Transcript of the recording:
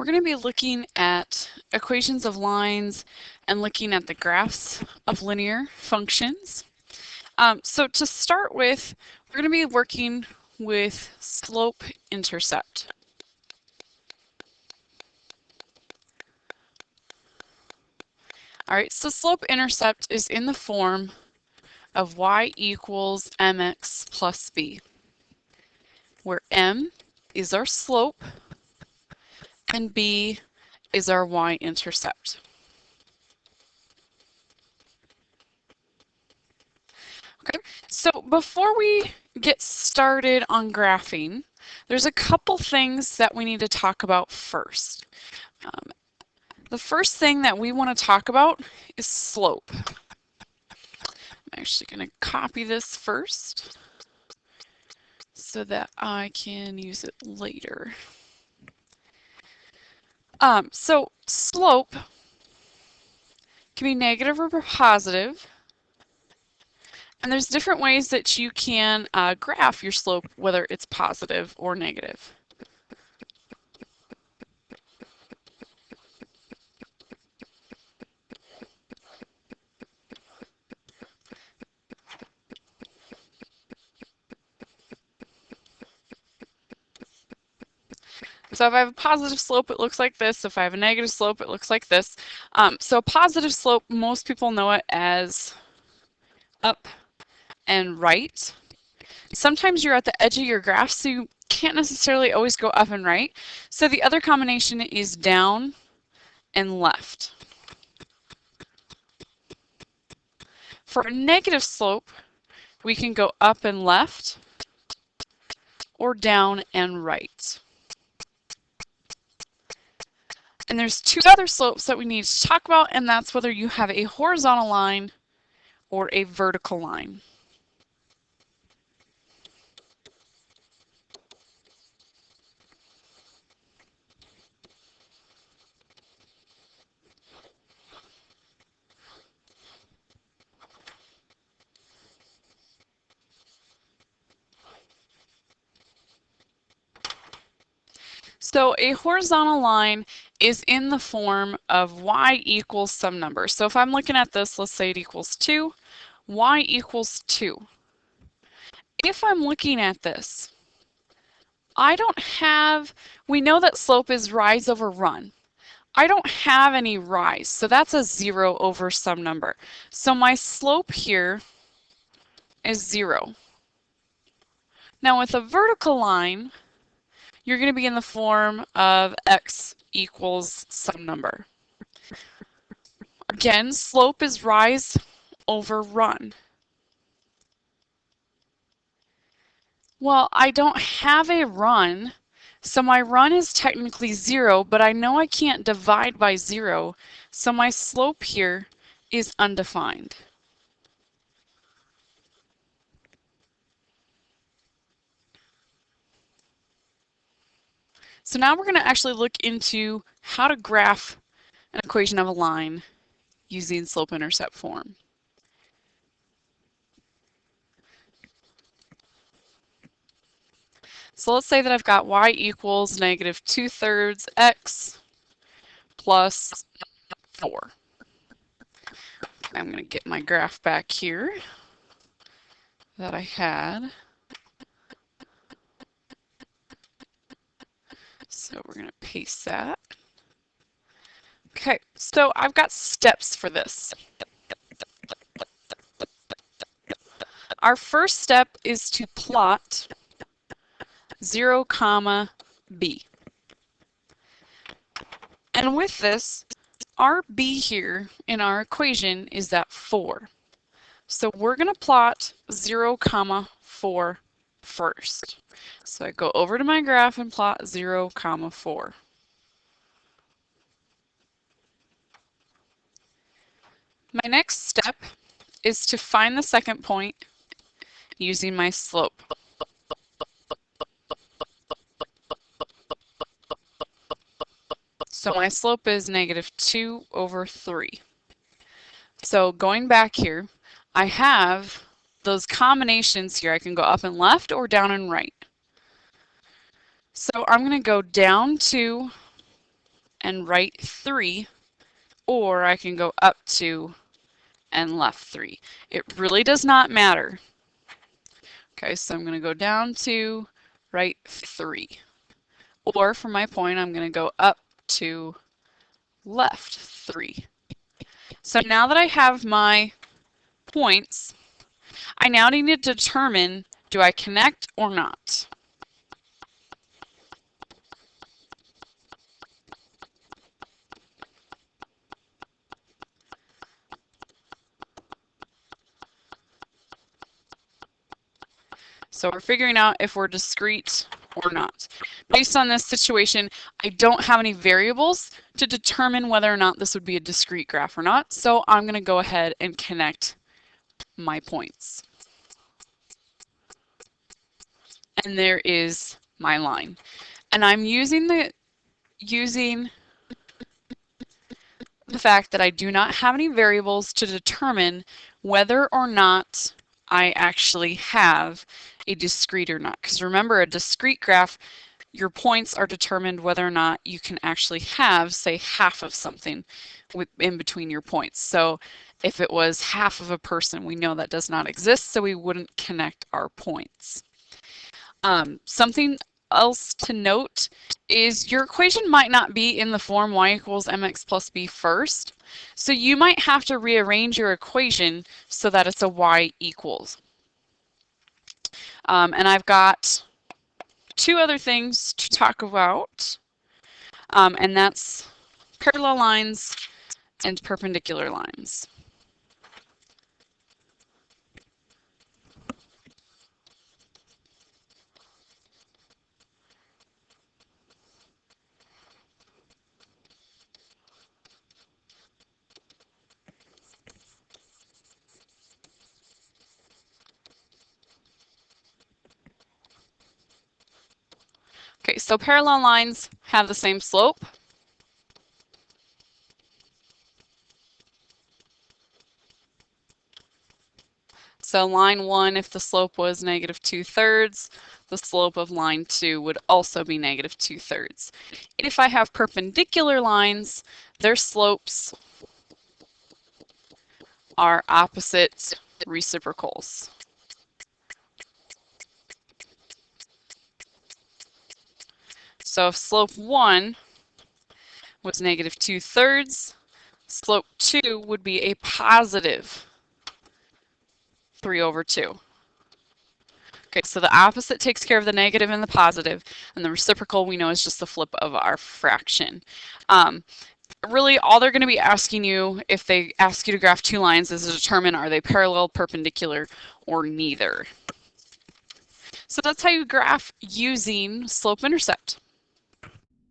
We're going to be looking at equations of lines and looking at the graphs of linear functions. So to start with, we're going to be working with slope-intercept. All right, so slope-intercept is in the form of y equals mx plus b, where m is our slope and b is our y-intercept. Okay, so before we get started on graphing, there's a couple things that we need to talk about first. The first thing that we want to talk about is slope. I'm actually going to copy this first so that I can use it later. So slope can be negative or positive. And there's different ways that you can graph your slope, whether it's positive or negative. So if I have a positive slope, it looks like this. If I have a negative slope, it looks like this. So positive slope, most people know it as up and right. Sometimes you're at the edge of your graph, so you can't necessarily always go up and right. So the other combination is down and left. For a negative slope, we can go up and left or down and right. And there's two other slopes that we need to talk about, and that's whether you have a horizontal line or a vertical line. So a horizontal line is in the form of y equals some number. So if I'm looking at this, let's say it equals 2, y equals 2. If I'm looking at this, we know that slope is rise over run. I don't have any rise, so that's a 0 over some number. So my slope here is 0. Now with a vertical line, you're going to be in the form of x equals some number. Again, slope is rise over run. Well, I don't have a run, so my run is technically 0, but I know I can't divide by 0, so my slope here is undefined. So now we're going to actually look into how to graph an equation of a line using slope-intercept form. So let's say that I've got y equals negative 2/3 x plus 4. I'm going to get my graph back here that I had. So we're going to paste that. Okay, so I've got steps for this. Our first step is to plot 0, b. And with this, our b here in our equation is that 4. So we're going to plot 0, 4 first. So I go over to my graph and plot 0, 4. My next step is to find the second point using my slope. So my slope is negative 2 over 3. So going back here, I have those combinations here. I can go up and left or down and right. So I'm going to go down 2 and right 3, or I can go up 2 and left 3. It really does not matter. Okay, so I'm going to go down 2, right 3. Or for my point, I'm going to go up 2, left 3. So now that I have my points, I now need to determine, do I connect or not? So we're figuring out if we're discrete or not. Based on this situation, I don't have any variables to determine whether or not this would be a discrete graph or not. So I'm going to go ahead and connect my points. And there is my line. And I'm using the fact that I do not have any variables to determine whether or not I actually have a discrete or not. Because remember, a discrete graph, your points are determined whether or not you can actually have, say, half of something in between your points. So if it was half of a person, we know that does not exist, so we wouldn't connect our points. Something else to note is your equation might not be in the form y equals mx plus b first. So you might have to rearrange your equation so that it's a y equals. And I've got 2 other things to talk about, and that's parallel lines and perpendicular lines. Okay, so parallel lines have the same slope. So line 1, if the slope was negative 2/3, the slope of line 2 would also be negative 2/3. If I have perpendicular lines, their slopes are opposite reciprocals. So if slope 1 was negative 2/3, slope 2 would be a positive 3/2. Okay, so the opposite takes care of the negative and the positive, and the reciprocal we know is just the flip of our fraction. Really, all they're going to be asking you if they ask you to graph 2 lines is to determine, are they parallel, perpendicular, or neither. So that's how you graph using slope-intercept.